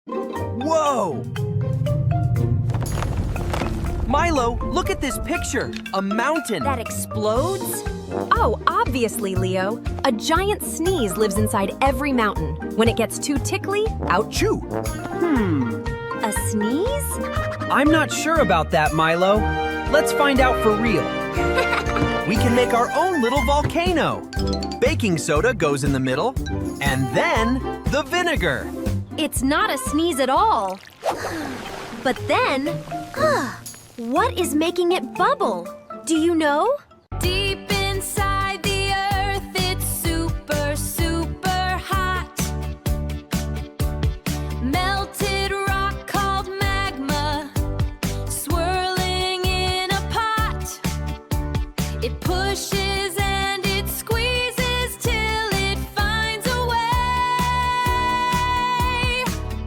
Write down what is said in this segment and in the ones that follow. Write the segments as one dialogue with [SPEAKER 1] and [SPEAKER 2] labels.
[SPEAKER 1] Whoa! Milo, look at this picture. A mountain.
[SPEAKER 2] That explodes? Oh, obviously, Leo. A giant sneeze lives inside every mountain. When it gets too tickly, out.
[SPEAKER 1] Achoo!
[SPEAKER 2] A sneeze?
[SPEAKER 1] I'm not sure about that, Milo. Let's find out for real. We can make our own little volcano. Baking soda goes in the middle, and then the vinegar.
[SPEAKER 2] It's not a sneeze at all. But then, what is making it bubble? Do you know? Deep inside the earth, it's super, super hot. Melted rock called magma, swirling in a pot. It pushes and it squeezes till it finds a way.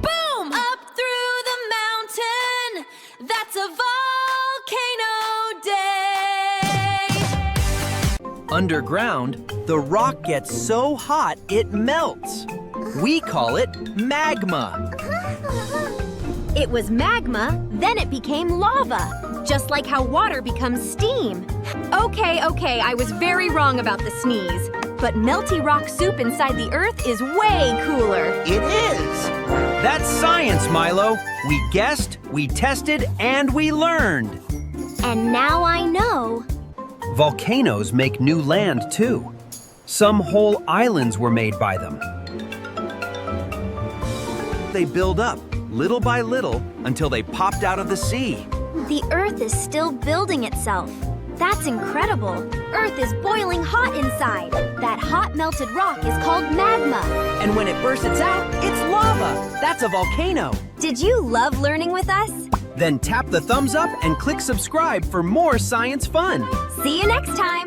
[SPEAKER 2] Boom! Up through the mountain. That's a volcano day.
[SPEAKER 1] Underground, the rock gets so hot it melts. We call it magma.
[SPEAKER 2] It was magma, then it became lava, just like how water becomes steam. Okay, I was very wrong about the sneeze. But melty rock soup inside the earth is way cooler.
[SPEAKER 1] It is! That's science, Milo. We guessed, we tested, and we learned.
[SPEAKER 2] And now I know.
[SPEAKER 1] Volcanoes make new land, too. Some whole islands were made by them. They build up, little by little, until they popped out of the sea.
[SPEAKER 2] The earth is still building itself. That's incredible. Earth is boiling hot inside. That hot melted rock is called magma.
[SPEAKER 1] And when it bursts out, it's lava. That's a volcano.
[SPEAKER 2] Did you love learning with us?
[SPEAKER 1] Then tap the thumbs up and click subscribe for more science fun.
[SPEAKER 2] See you next time.